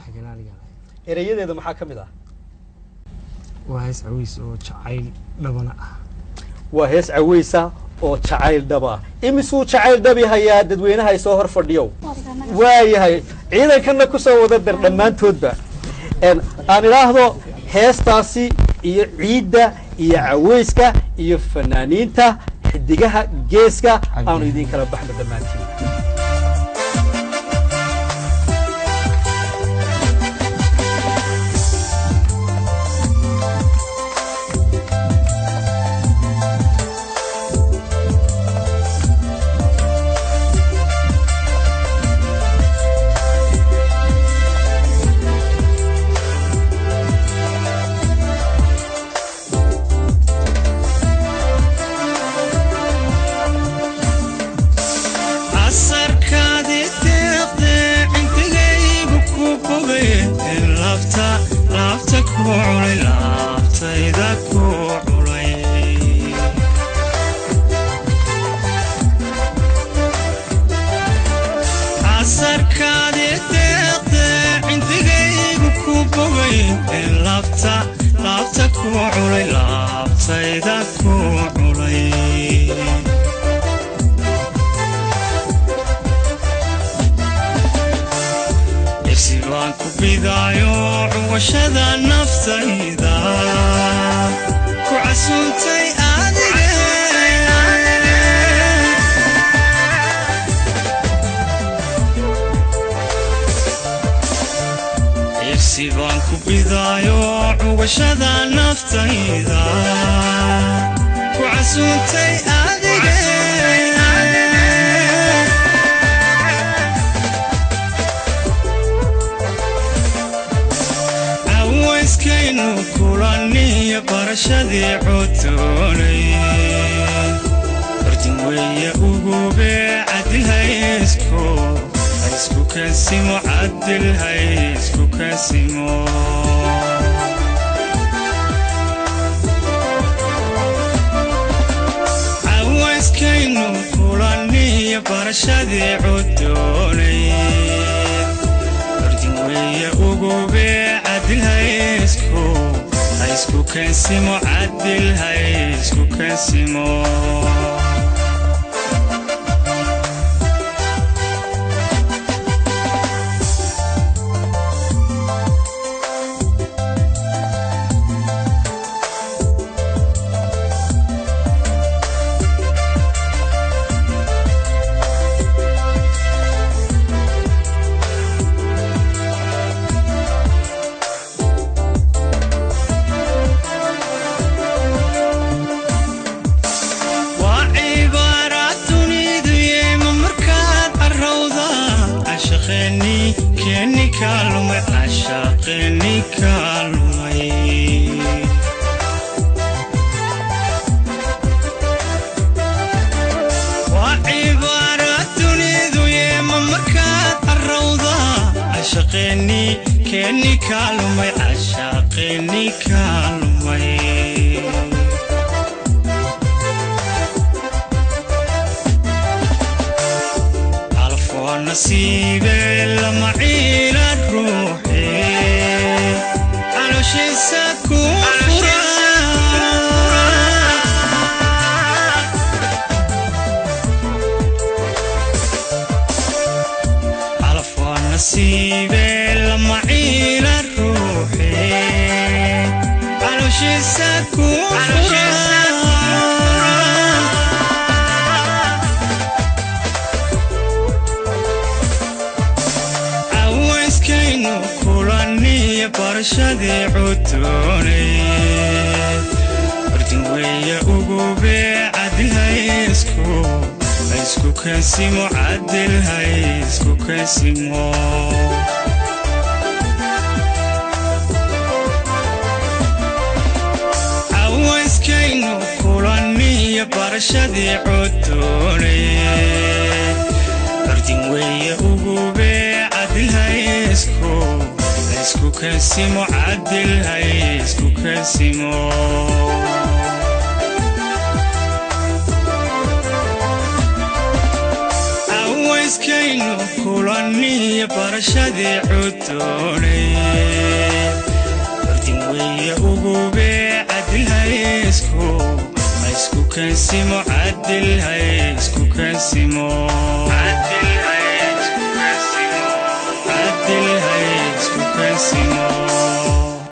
dhexgalaaliga erayadeeda maxaa ka mid ah waa hees cawiis oo jacayl dhabana ah waa hees caweysa oo jacayl dhaba imisuu jacayl dhabi hayaa dadweynaha ay soo hor fadhiyo waayahay ciidankana ku soo wada dar dhammaantoodba aan ilaahdo heestaasi iyo ciidda iyo caweyska iyo fanaaniinta xidigaha geeska aanu idin kala baxno dhammaantiin barashadii cudurey isku kansimo cadil hay isku kansimo